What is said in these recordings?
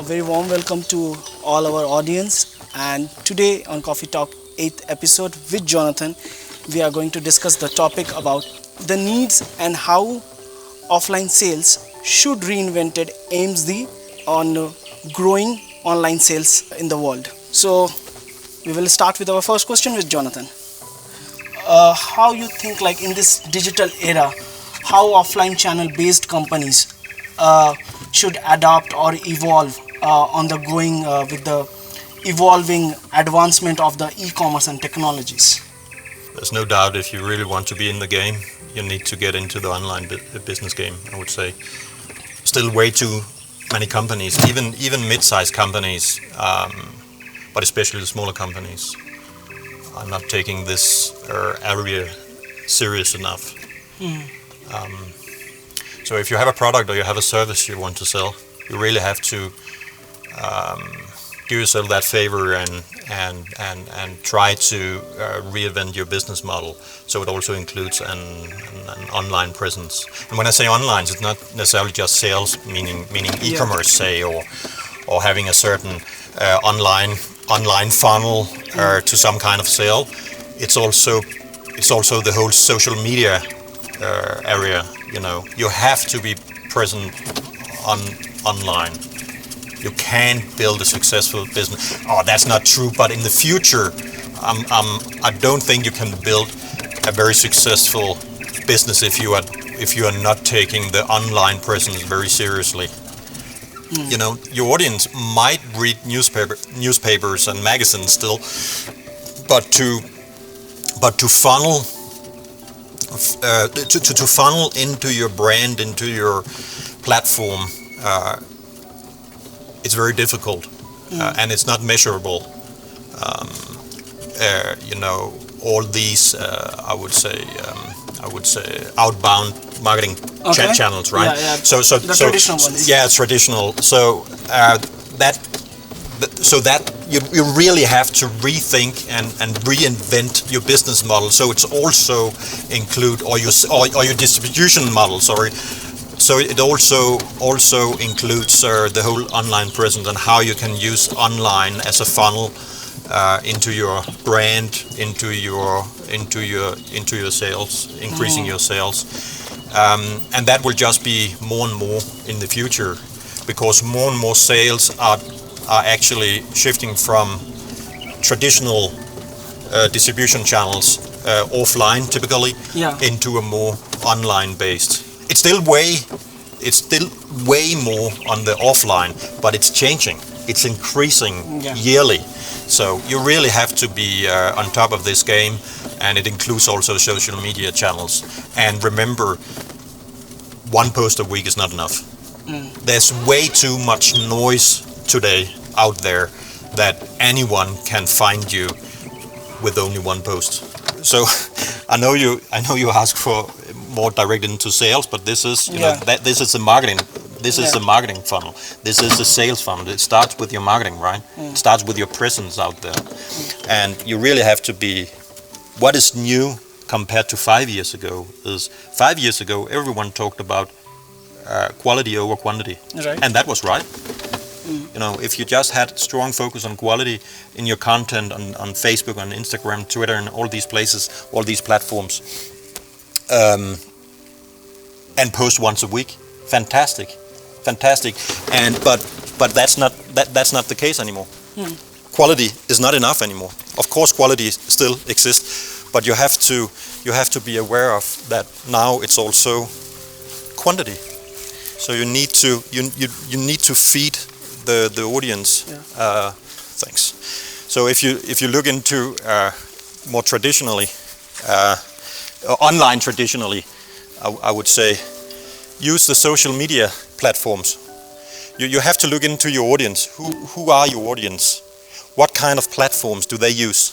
A very warm welcome to all our audience. And today on Coffee Talk 8th episode with Jonathan, we are going to discuss the topic about the needs and how offline sales should Reinvented aims on growing online sales in the world. So we will start with our first question with Jonathan. How you think, like, in this digital era, how offline channel based companies should adapt or evolve on the going with the evolving advancement of the e-commerce and technologies? There's no doubt if you really want to be in the game, you need to get into the online business game, I would say. Still way too many companies, even mid-sized companies, but especially the smaller companies, are not taking this area serious enough. So if you have a product or you have a service you want to sell, you really have to do yourself that favor and try to reinvent your business model, so it also includes an online presence. And when I say online, it's not necessarily just sales, meaning e-commerce, say, or having a certain online funnel to some kind of sale. It's also the whole social media area. You know, you have to be present online. You can't build a successful business. Oh, that's not true. But in the future, I don't think you can build a very successful business if you are not taking the online presence very seriously. You know, your audience might read newspapers and magazines still, but to funnel to funnel into your brand, into your platform, it's very difficult, and it's not measurable. You know, all these I would say outbound marketing channels, right? Yeah. So the traditional ones. Yeah, it's traditional. So that you really have to rethink and reinvent your business model. So it's also include or your distribution model. Sorry. So it also includes the whole online presence and how you can use online as a funnel into your brand, into your sales, increasing your sales, and that will just be more and more in the future, because more and more sales are actually shifting from traditional distribution channels, offline typically, into a more online based. It's still way more on the offline, but it's changing. It's increasing yearly. So you really have to be on top of this game, and it includes also social media channels. And remember, one post a week is not enough. There's way too much noise today out there that anyone can find you with only one post. So I know you ask for more direct into sales, but this is this is the marketing. This is the marketing funnel. This is the sales funnel. It starts with your marketing, right? It starts with your presence out there, and you really have to be. What is new compared to 5 years ago is 5 years ago everyone talked about quality over quantity, and that was right. You know, if you just had strong focus on quality in your content on Facebook, on Instagram, Twitter, and all these places, all these platforms, and post once a week, fantastic, and but that's not the case anymore. Quality is not enough anymore. Of course, quality still exists, but you have to be aware of that now. It's also quantity. So you need to feed the audience. Thanks. So if you look into more traditionally, online traditionally, I would say use the social media platforms. You have to look into your audience. Who are your audience? What kind of platforms do they use?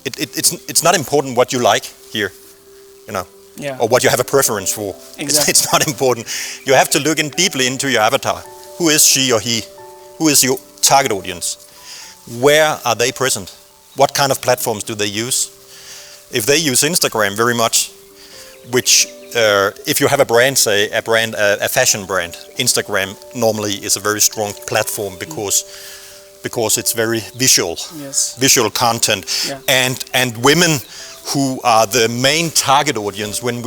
It's not important what you like here, you know, or what you have a preference for. Exactly. It's not important. You have to look in deeply into your avatar. Who is she or he? Who is your target audience? Where are they present? What kind of platforms do they use? If they use Instagram very much, which if you have a brand, say a fashion brand, Instagram normally is a very strong platform because it's very visual, Yes. visual content, Yeah. and women who are the main target audience when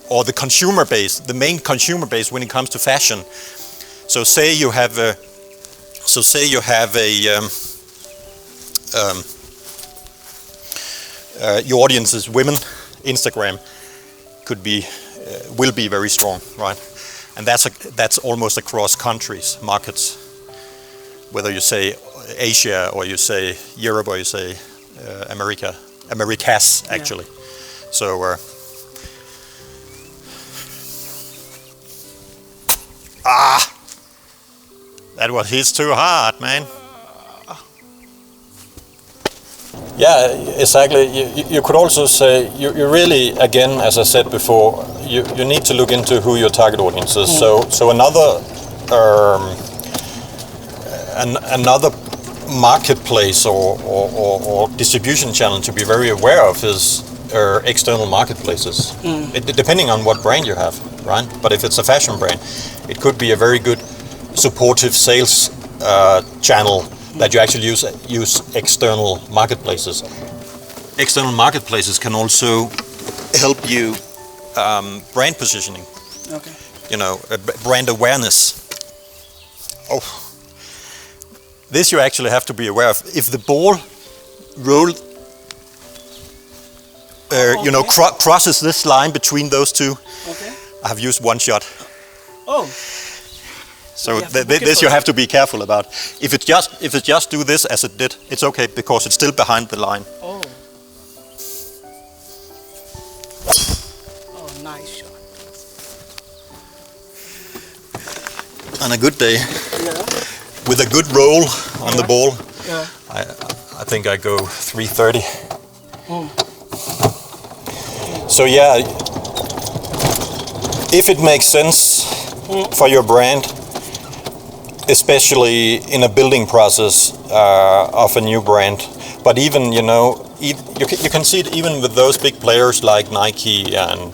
or the consumer base, the main consumer base when it comes to fashion. So say you have a your audience is women. Instagram will be very strong, right? And that's almost across countries, markets. Whether you say Asia or you say Europe or you say Americas actually. Yeah. So that was hit too hard, man. Yeah, exactly. You could also say you really, again, as I said before, you need to look into who your target audience is. So another marketplace or distribution channel to be very aware of is external marketplaces. Depending on what brand you have, right? But if it's a fashion brand, it could be a very good supportive sales channel that you actually use external marketplaces. External marketplaces can also help you brand positioning. Okay. Brand awareness. Oh, this you actually have to be aware of. If the ball rolled, crosses this line between those two, Okay. I have used one shot. Oh. So this you have to be careful about. If it just do this as it did, it's okay because it's still behind the line. Oh. Oh, nice shot. On a good day, Yeah. with a good roll on the ball, Yeah. I think I go 330. So yeah, if it makes sense for your brand, especially in a building process of a new brand, but even you can see it even with those big players like Nike and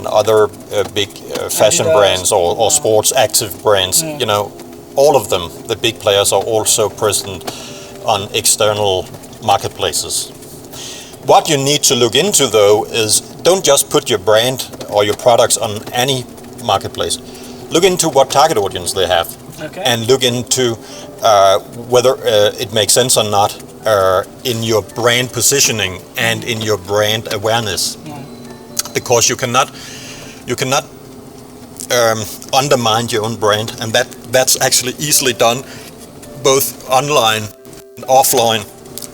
other big fashion Adidas. brands or sports active brands. All of them, the big players, are also present on external marketplaces. What you need to look into though is don't just put your brand or your products on any marketplace. Look into what target audience they have. Okay. And look into whether it makes sense or not in your brand positioning and in your brand awareness, because you cannot undermine your own brand, and that's actually easily done both online and offline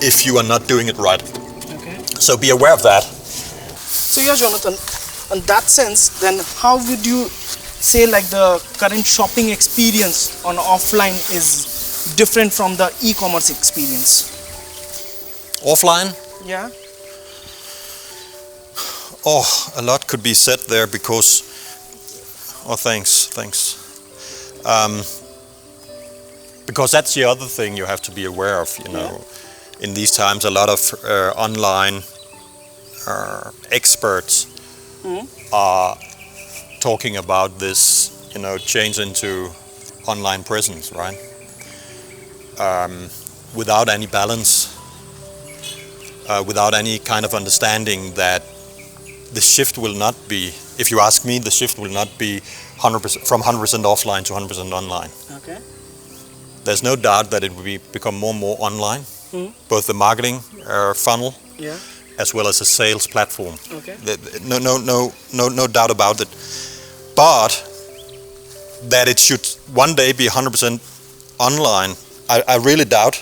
if you are not doing it right. Okay. So be aware of that. So yeah, Jonathan, in that sense, then how would you say like the current shopping experience on offline is different from the e-commerce experience? Offline? Yeah. Oh, a lot could be said there because. Oh, thanks. Because that's the other thing you have to be aware of. In these times, a lot of online experts are talking about this, change into online presence, right? Without any balance, without any kind of understanding that the shift will not be, if you ask me, the shift will not be 100% from 100% offline to 100% online. Okay. There's no doubt that it will become more and more online, both the marketing funnel, Yeah. as well as a sales platform. Okay. No doubt about it. But that it should one day be 100% online, I really doubt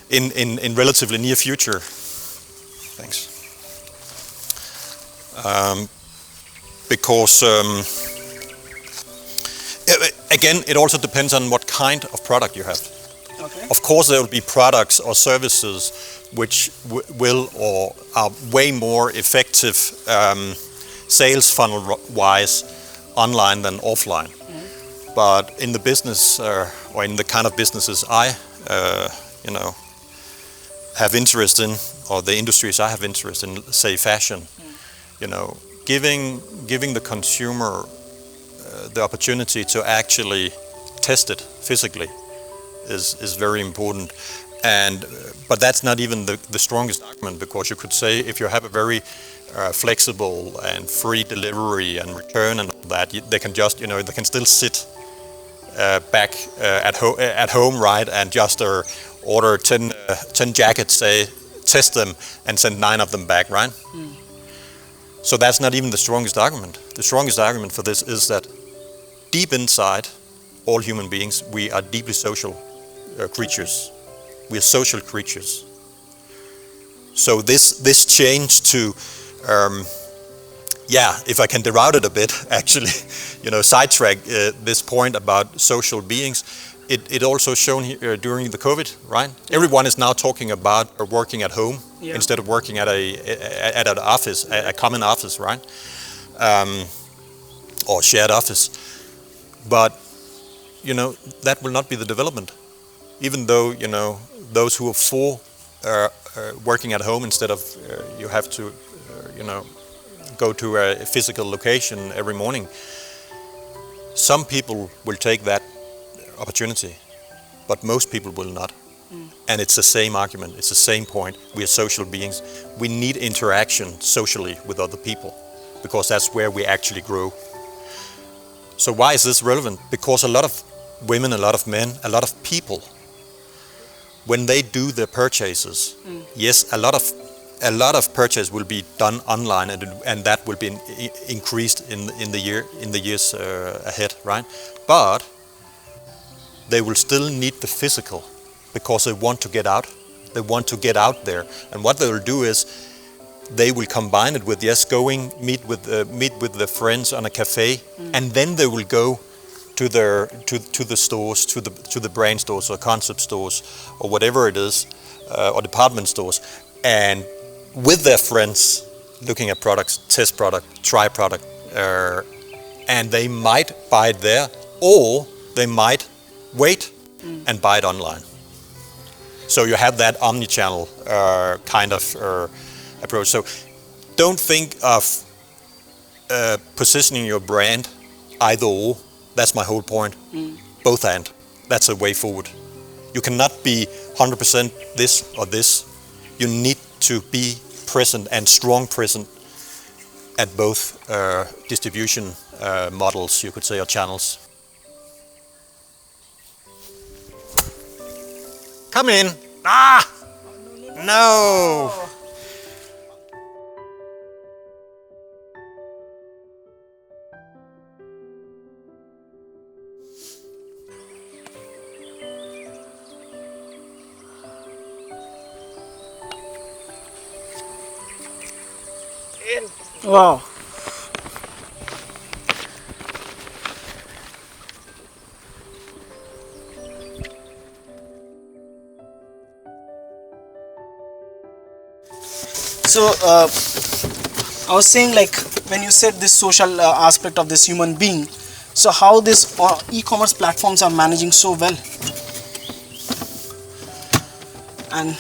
in relatively near future. Thanks. Because again, it also depends on what kind of product you have. Okay. Of course, there will be products or services which will or are way more effective sales funnel wise online than offline. But in the business or in the kind of businesses I have interest in, or the industries I have interest in, say fashion, giving the consumer the opportunity to actually test it physically is very important. But that's not even the strongest argument, because you could say if you have a very flexible and free delivery and return and all that, they can just, they can still sit back at home, right, and just order 10 jackets, say, test them, and send 9 of them back, right? So that's not even the strongest argument. The strongest argument for this is that deep inside, all human beings, we are deeply social creatures. We are social creatures. So this change to, if I can deroute it a bit, actually, sidetrack this point about social beings, it also shown here during the COVID, right? Everyone is now talking about working at home instead of working at an office, a common office, right? Or shared office. But, that will not be the development. Even though, those who are for working at home instead of you have to, go to a physical location every morning, some people will take that opportunity, but most people will not. And it's the same argument, it's the same point. We are social beings. We need interaction socially with other people, because that's where we actually grow. So why is this relevant? Because a lot of women, a lot of men, a lot of people, when they do their purchases, yes, a lot of purchase will be done online, and that will be increased in the years ahead, right? But they will still need the physical, because they want to get out. They want to get out there, and what they will do is they will combine it with meet with their friends on a cafe, and then they will go to the stores, to the brand stores or concept stores or whatever it is, or department stores, and with their friends looking at products, test product, try product, and they might buy it there, or they might wait and buy it online. So you have that omni-channel kind of approach. So don't think of positioning your brand either or. That's my whole point. Both and. That's a way forward. You cannot be 100% this or this. You need to be present and strong present at both distribution models, you could say, or channels. Come in. Ah! No! Wow. So I was saying, like, when you said this social aspect of this human being, so how this e-commerce platforms are managing so well, and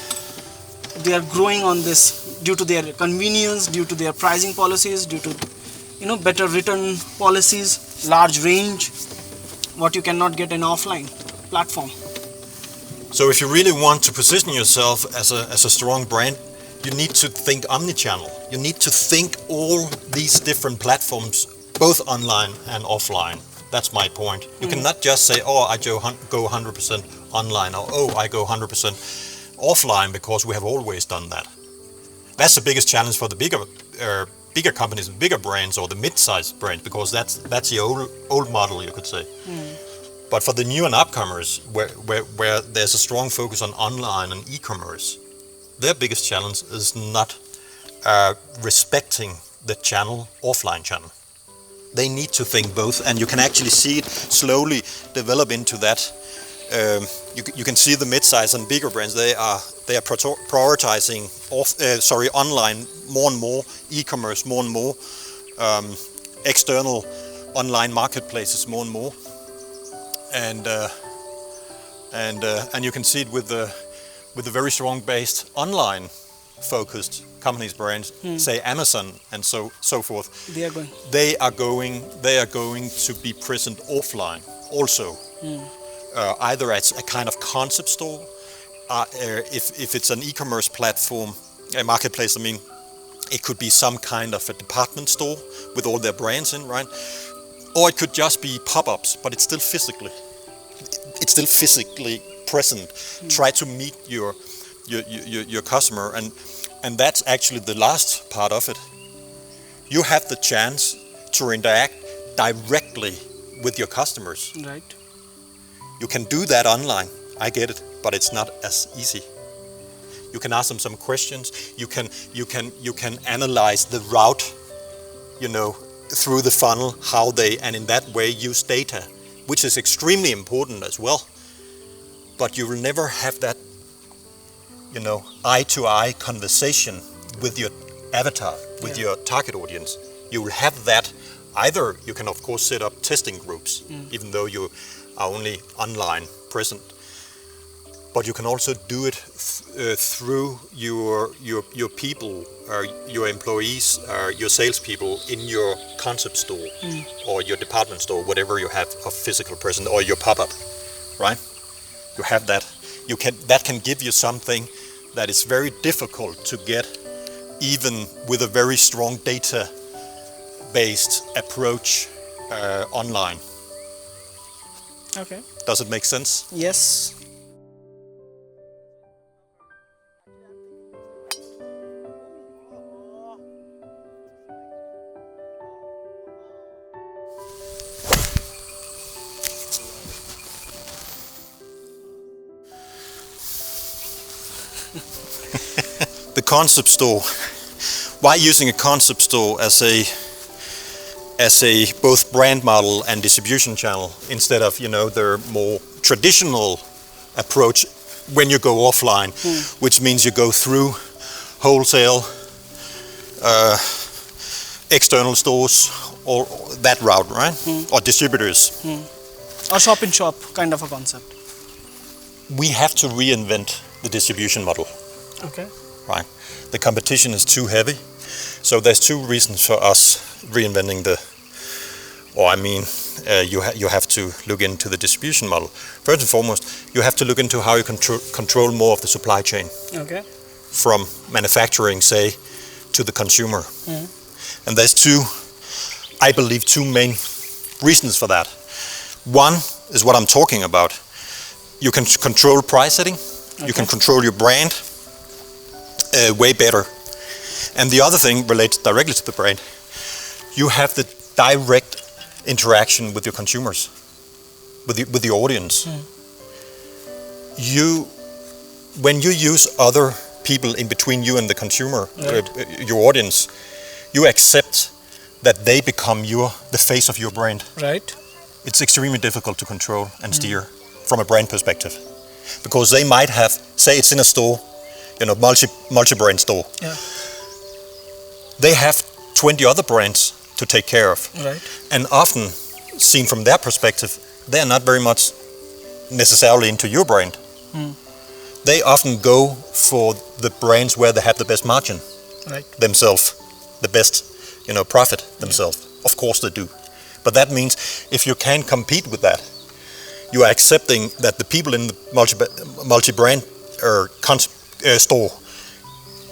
they are growing on this due to their convenience, due to their pricing policies, due to better return policies, large range, what you cannot get in offline platform. So if you really want to position yourself as a strong brand, you need to think omni-channel. You need to think all these different platforms, both online and offline. That's my point. You cannot just say, oh, I go 100% online, or oh, I go 100% offline, because we have always done that. That's the biggest challenge for the bigger companies, bigger brands, or the mid-sized brands, because that's the old model, you could say. But for the new and upcomers, where there's a strong focus on online and e-commerce, their biggest challenge is not respecting the channel, offline channel. They need to think both, and you can actually see it slowly develop into that. You can see the mid-size and bigger brands. They are prioritizing online more and more, e-commerce more and more, external online marketplaces more and more, and you can see it with the very strong based online focused companies, brands, say Amazon and so forth, They are going. they are going to be present offline also, either as a kind of concept store, if it's an e-commerce platform, a marketplace. I mean, it could be some kind of a department store with all their brands in, right? Or it could just be pop-ups, but it's still physically present. Try to meet your customer, and that's actually the last part of it. You have the chance to interact directly with your customers. Right. You can do that online, I get it, but it's not as easy. You can ask them some questions. You can analyze the route, through the funnel, and in that way use data, which is extremely important as well. But you will never have that, eye-to-eye conversation with your avatar, with your target audience. You will have that. Either you can of course set up testing groups, even though you are only online present. But you can also do it through your people, your employees, your salespeople in your concept store or your department store, whatever you have of physical presence, or your pop-up, right? You have that. That can give you something that is very difficult to get, even with a very strong data-based approach online. Okay. Does it make sense? Yes. The concept store. Why using a concept store as a both brand model and distribution channel instead of their more traditional approach when you go offline, which means you go through wholesale, external stores, or that route, right? Or distributors. Or shop in shop kind of a concept. We have to reinvent the distribution model. Okay. Right. The competition is too heavy. So there's two reasons for us reinventing you have to look into the distribution model. First and foremost, you have to look into how you control more of the supply chain. Okay. From manufacturing, say, to the consumer. And there's I believe, two main reasons for that. One is what I'm talking about. You can control price setting. Okay. You can control your brand way better. And the other thing relates directly to the brand. You have the direct interaction with your consumers, with the audience. When you use other people in between you and the consumer, your audience, you accept that they become the face of your brand. Right. It's extremely difficult to control and steer from a brand perspective, because they might have, say it's in a store, multi-brand store. Yeah. They have 20 other brands to take care of. Right. And often, seen from their perspective, they're not very much necessarily into your brand. They often go for the brands where they have the best margin themselves, the best profit themselves. Of course they do. But that means if you can compete with that, you are accepting that the people in the multi-brand store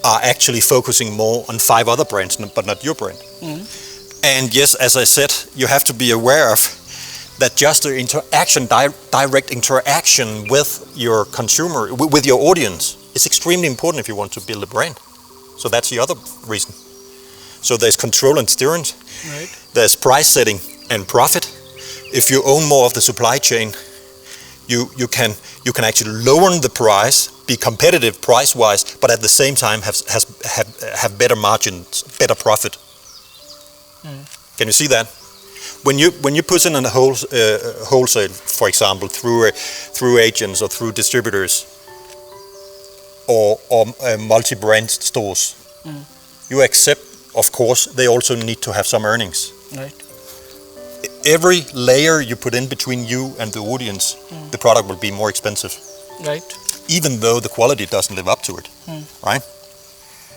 are actually focusing more on 5 other brands, but not your brand. And yes, as I said, you have to be aware of that just the interaction, direct interaction with your consumer, with your audience, is extremely important if you want to build a brand. So that's the other reason. So there's control and steering. Right. There's price setting and profit. If you own more of the supply chain, you can actually lower the price, be competitive price-wise, but at the same time have better margins, better profit. Can you see that? When you put in a wholesale, for example, through agents or through distributors or multi-brand stores, you accept, of course, they also need to have some earnings. Right. Every layer you put in between you and the audience, the product will be more expensive. Right. Even though the quality doesn't live up to it, right?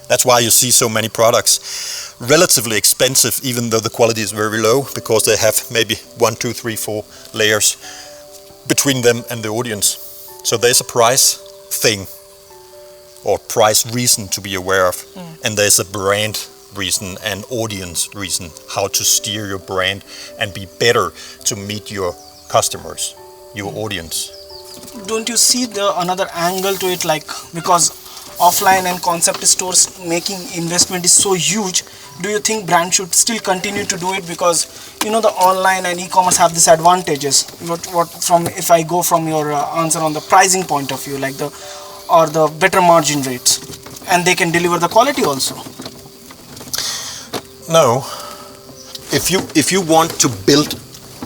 That's why you see so many products relatively expensive, even though the quality is very low, because they have maybe 1, 2, 3, 4 layers between them and the audience. So there's a price thing or price reason to be aware of, and there's a brand reason and audience reason, how to steer your brand and be better to meet your customers, your audience. Don't you see another angle to it, like, because offline and concept stores making investment is so huge, do you think brands should still continue to do it? Because the online and e-commerce have these advantages. If I go from your answer on the pricing point of view, like the better margin rates, and they can deliver the quality also. No, if you want to build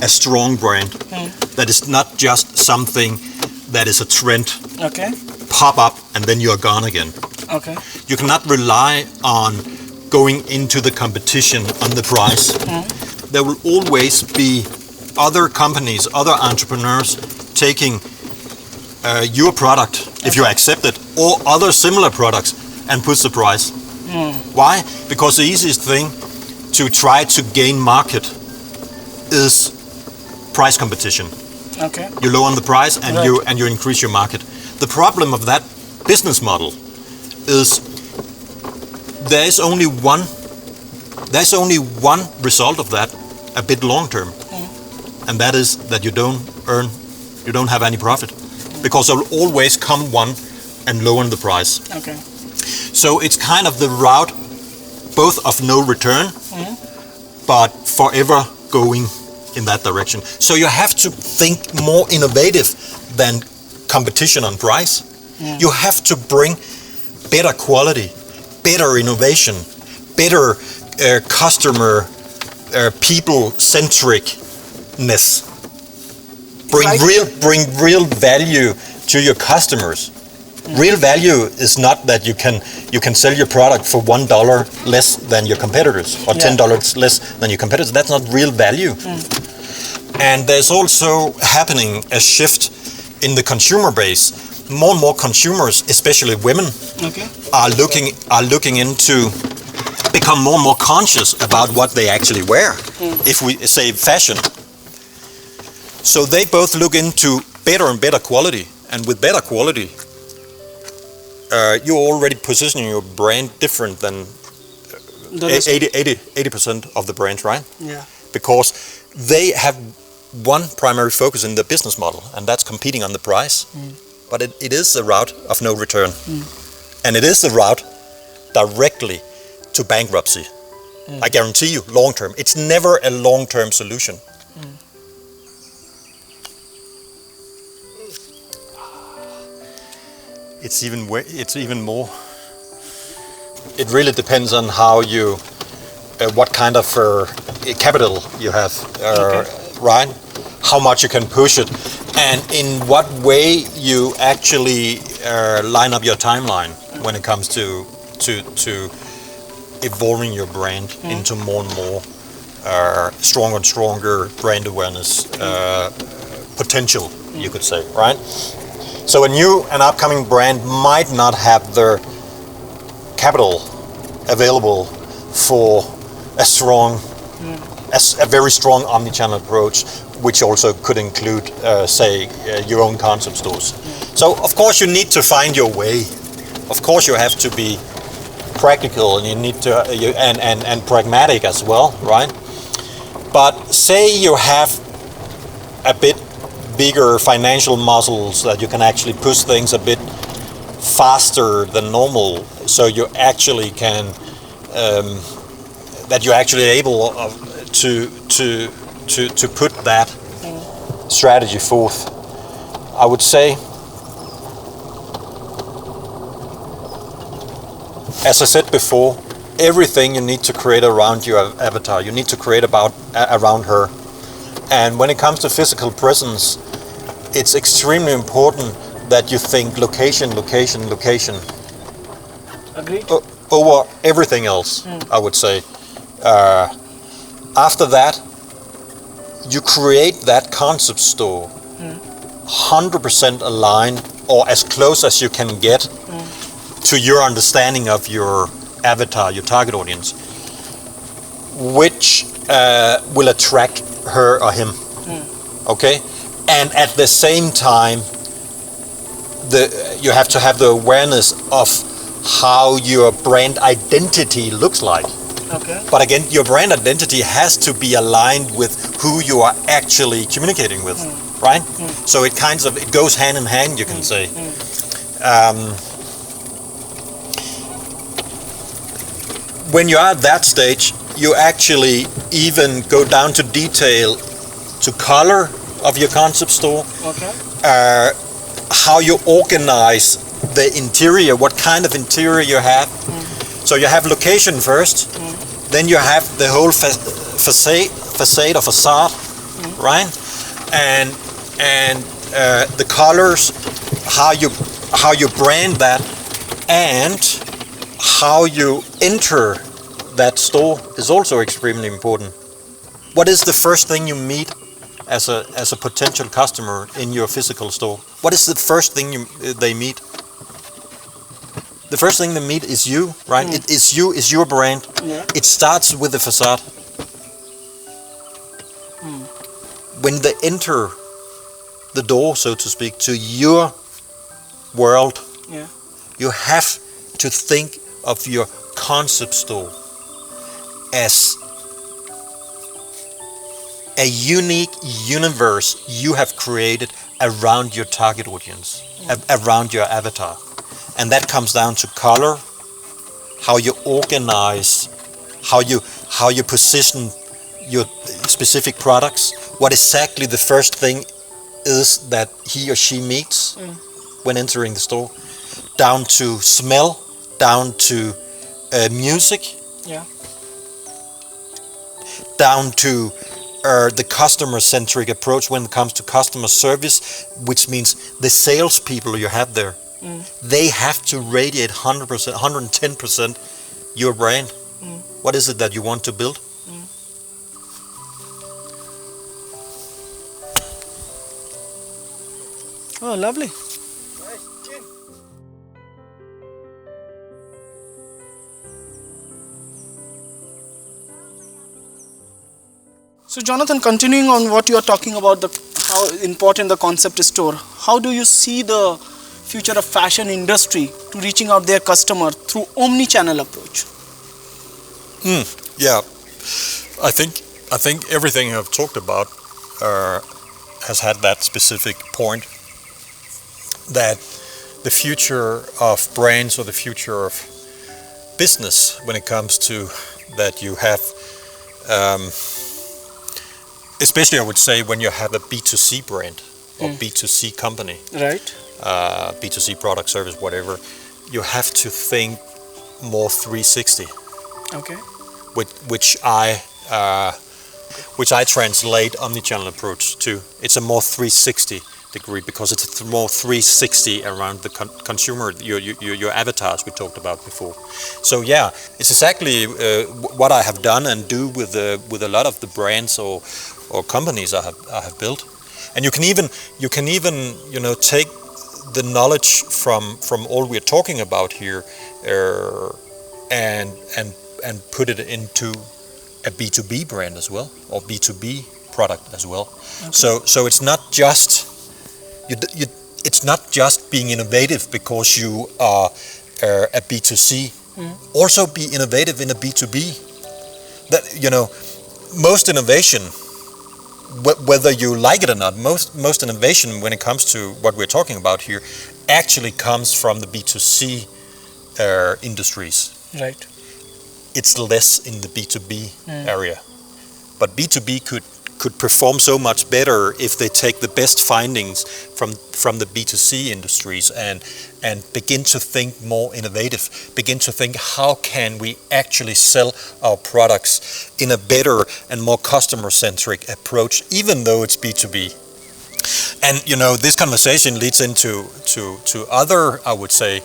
a strong brand that is not just something that is a trend, okay, pop up and then you're gone again. Okay. You cannot rely on going into the competition on the price. There will always be other companies, other entrepreneurs taking your product, if you accept it, or other similar products, and push the price. Why? Because the easiest thing to try to gain market is price competition. Okay. You lower the price and Right. you increase your market. The problem of that business model is there's only one result of that, a bit long term, and that is that you don't have any profit, because there will always come one and lower the price. Okay. So it's kind of the route both of no return, but forever going in that direction. So you have to think more innovative than competition on price. You have to bring better quality, better innovation, better customer, people-centricness. Bring real value to your customers. Real value is not that you can sell your product for $1 less than your competitors, or $10 less than your competitors. That's not real value. And there's also happening a shift in the consumer base. More and more consumers, especially women, are looking into become more and more conscious about what they actually wear. If we say fashion, so they both look into better and better quality, and with better quality, you're already positioning your brand different than 80% of the brands, right? Yeah. Because they have one primary focus in their business model, and that's competing on the price. But it is a route of no return. And it is the route directly to bankruptcy. I guarantee you, long term. It's never a long-term solution. It's even more. It really depends on how you, what kind of capital you have, right? How much you can push it, and in what way you actually line up your timeline when it comes to evolving your brand into more and more stronger and stronger brand awareness potential, you could say, right? So an upcoming brand might not have their capital available for a very strong omnichannel approach, which also could include, your own concept stores. So of course you need to find your way. Of course you have to be practical, and you need to and pragmatic as well, right? But say you have a bit bigger financial muscles that you can actually push things a bit faster than normal, so you actually can that you're actually able to put that strategy forth. I would say, as I said before, everything you need to create around your avatar, you need to create around her. And when it comes to physical presence, it's extremely important that you think location. Agreed. Over everything else, I would say. After that, you create that concept store 100% aligned, or as close as you can get to your understanding of your avatar, your target audience, which will attract her or him. Okay, and at the same time, you have to have the awareness of how your brand identity looks like. Okay. But again, your brand identity has to be aligned with who you are actually communicating with, right? So it goes hand in hand, you can say. When you are at that stage, you actually even go down to detail, to color of your concept store, Okay. how you organize the interior, what kind of interior you have. So you have location first, then you have the whole facade or facade, right? And the colors, how you brand that, and how you enter that store is also extremely important. What is the first thing you meet as a potential customer in your physical store? What is the first thing they meet? The first thing they meet is you, right? It is you, is your brand. Yeah. It starts with the facade. When they enter the door, so to speak, to your world, Yeah. you have to think of your concept store as a unique universe you have created around your target audience, around your avatar. And that comes down to color, how you organize, how you position your specific products, what exactly the first thing is that he or she meets when entering the store, down to smell, down to music, Yeah. down to the customer-centric approach when it comes to customer service, which means the salespeople you have there, they have to radiate 100%, 110% your brand. What is it that you want to build? Oh, lovely. So, Jonathan, continuing on what you are talking about, how important the concept store, how do you see the future of fashion industry to reaching out their customer through omni-channel approach? Yeah, I think everything I've talked about has had that specific point, that the future of brands or the future of business when it comes to that you have, especially I would say when you have a B2C brand or B2C company, Right. B2C product, service, whatever, you have to think more 360, Okay. which I translate omnichannel approach to. It's a more 360 degree because it's more 360 around the consumer, your avatars we talked about before. So yeah, it's exactly what I have done and do with a lot of the brands or companies I have built. And you can even take the knowledge from all we're talking about here and put it into a B2B brand as well, or B2B product as well. Okay. So it's not just it's not just being innovative because you are a B2C. Also be innovative in a B2B. That most innovation, whether you like it or not, most innovation when it comes to what we're talking about here actually comes from the B2C industries. Right. It's less in the B2B area. But B2B could perform so much better if they take the best findings from the B2C industries and begin to think more innovative, begin to think how can we actually sell our products in a better and more customer-centric approach, even though it's B2B. And this conversation leads into other, I would say,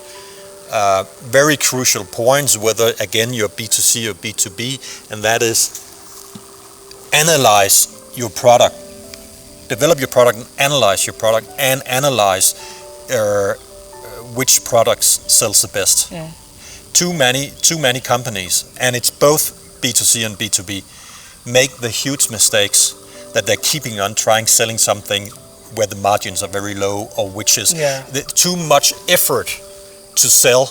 very crucial points, whether again you're B2C or B2B, and that is analyze your product, develop your product and analyze your product, and analyze which products sells the best. too many companies, and it's both B2C and B2B, make the huge mistakes that they're keeping on selling something where the margins are very low, or which is too much effort to sell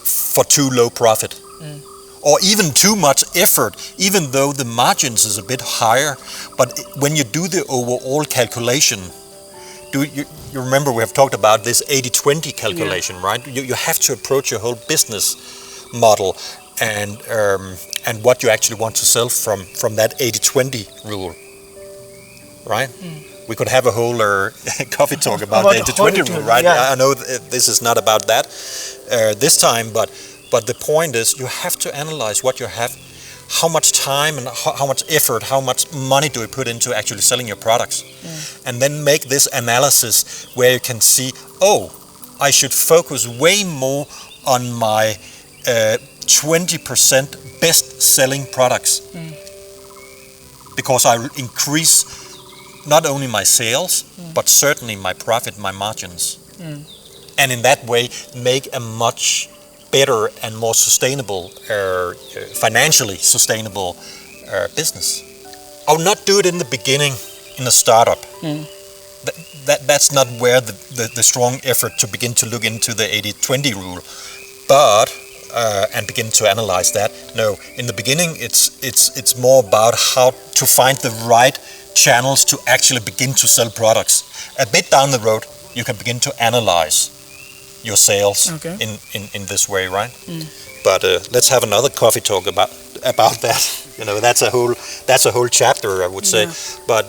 for too low profit. Or even too much effort, even though the margins is a bit higher. But when you do the overall calculation, you remember we have talked about this 80-20 calculation, right? You have to approach your whole business model and what you actually want to sell from that 80-20 rule, right? We could have a whole coffee talk about the 80-20 rule, right? Yeah. I know this is not about that this time, but the point is you have to analyze what you have, how much time and how much effort, how much money do we put into actually selling your products, and then make this analysis where you can see, oh, I should focus way more on my 20% best-selling products, because I increase not only my sales, but certainly my profit, my margins, and in that way make a much better and more sustainable, financially sustainable business. I would not do it in the beginning in a startup. That's not where the strong effort to begin to look into the 80-20 rule, but and begin to analyze that. No, in the beginning it's more about how to find the right channels to actually begin to sell products. A bit down the road, you can begin to analyze your sales in this way, right? But let's have another coffee talk about that. You know, that's a whole chapter, I would say. But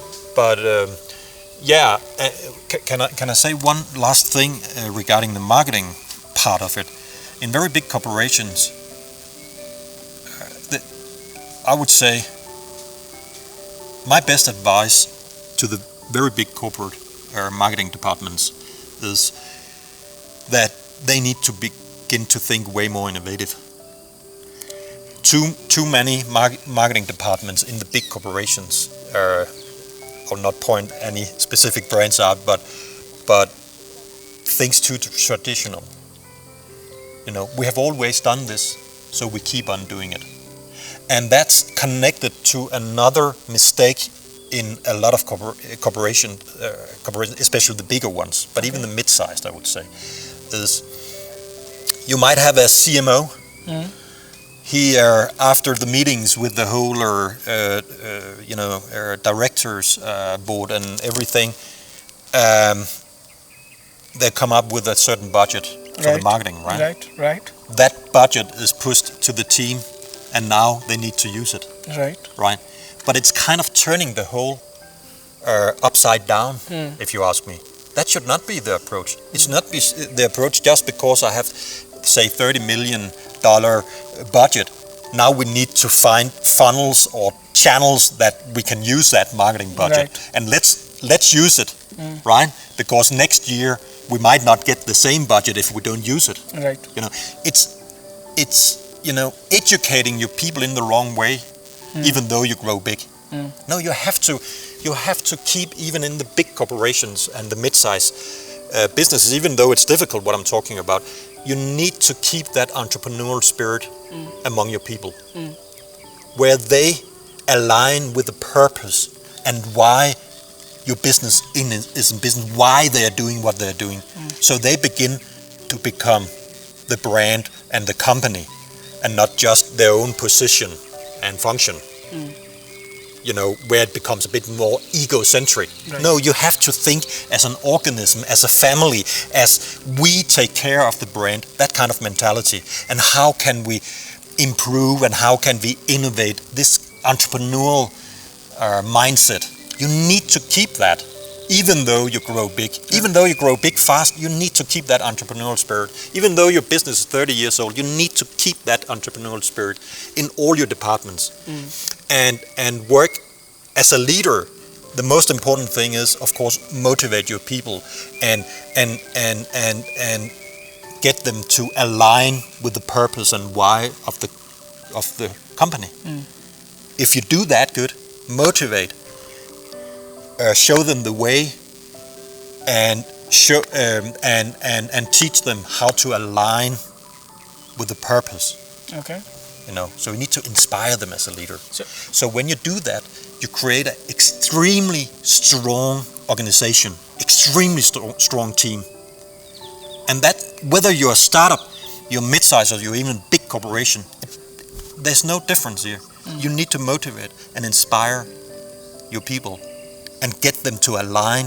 can I say one last thing regarding the marketing part of it? In very big corporations, I would say my best advice to the very big corporate marketing departments is that they need to begin to think way more innovative. Too many marketing departments in the big corporations, I'll not point any specific brands out, but things too traditional. You know, we have always done this, so we keep on doing it. And that's connected to another mistake in a lot of corporations, especially the bigger ones, but even the mid-sized, I would say, is you might have a CMO. He, after the meetings with the whole, directors board and everything, they come up with a certain budget for the marketing, right? Right. That budget is pushed to the team, and now they need to use it. Right. But it's kind of turning the whole upside down, if you ask me. That should not be the approach. It should not be the approach just because I have, say, $30 million budget. Now we need to find funnels or channels that we can use that marketing budget, and let's use it, right? Because next year we might not get the same budget if we don't use it. You know, it's educating your people in the wrong way, even though you grow big. No, you have to keep, even in the big corporations and the mid-size businesses, even though it's difficult what I'm talking about, you need to keep that entrepreneurial spirit among your people, where they align with the purpose and why your business is in business, why they are doing what they're doing. So they begin to become the brand and the company, and not just their own position and function. You know, where it becomes a bit more egocentric. No, you have to think as an organism, as a family, as we take care of the brand, that kind of mentality. And how can we improve and how can we innovate this entrepreneurial mindset? You need to keep that, even though you grow big. Even though you grow big fast, you need to keep that entrepreneurial spirit. Even though your business is 30 years old, you need to keep that entrepreneurial spirit in all your departments. And work as a leader. The most important thing is, of course, motivate your people and get them to align with the purpose and why of the company. If you do that good, motivate, show them the way, and show and teach them how to align with the purpose. Okay. So you need to inspire them as a leader. So, So when you do that, you create an extremely strong organization, extremely strong team. And that, whether you're a startup, you're mid-size, or you're even a big corporation, there's no difference here. You need to motivate and inspire your people and get them to align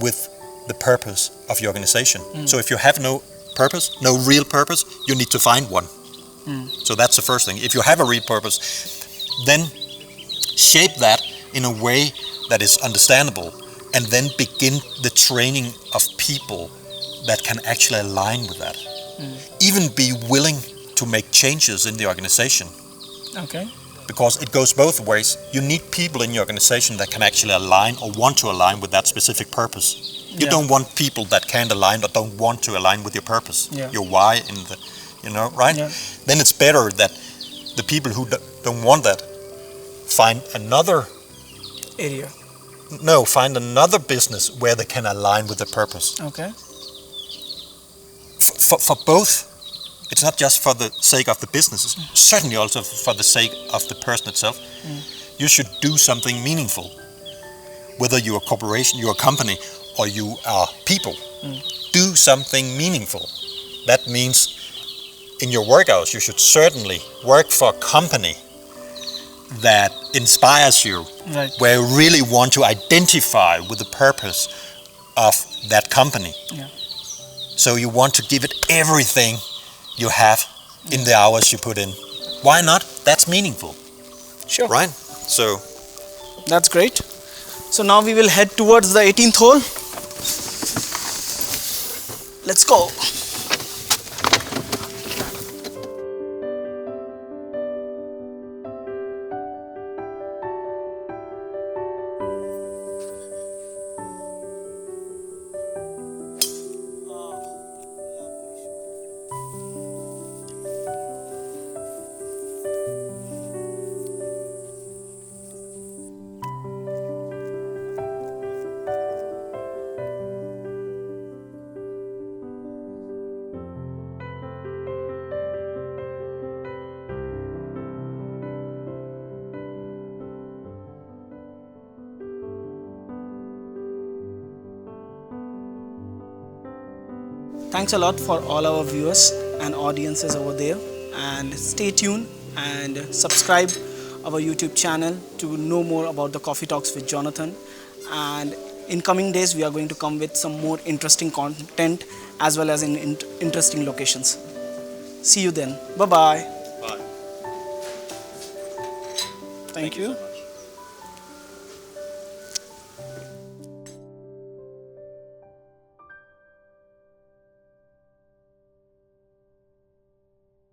with the purpose of your organization. So if you have no purpose, no real purpose, you need to find one. So that's the first thing. If you have a real purpose, then shape that in a way that is understandable, and then begin the training of people that can actually align with that. Even be willing to make changes in the organization, okay. because it goes both ways. You need people in your organization that can actually align or want to align with that specific purpose. You don't want people that can't align or don't want to align with your purpose, your why in the, right? Yeah. Then it's better that the people who don't want that find another Area. find another business where they can align with the purpose. Okay. For both, it's not just for the sake of the businesses, certainly also for the sake of the person itself. You should do something meaningful. Whether you're a corporation, you're a company, or you are people, do something meaningful. That means in your work hours, you should certainly work for a company that inspires you, Right. where you really want to identify with the purpose of that company. Yeah. So you want to give it everything you have in the hours you put in. Why not? That's meaningful, Sure. right? So That's great. So now we will head towards the 18th hole. Let's go. Thanks a lot for all our viewers and audiences over there, and stay tuned and subscribe our YouTube channel to know more about the Coffee Talks with Jonathan. And in coming days we are going to come with some more interesting content as well as in interesting locations. See you then. Bye bye. Bye. Thank you.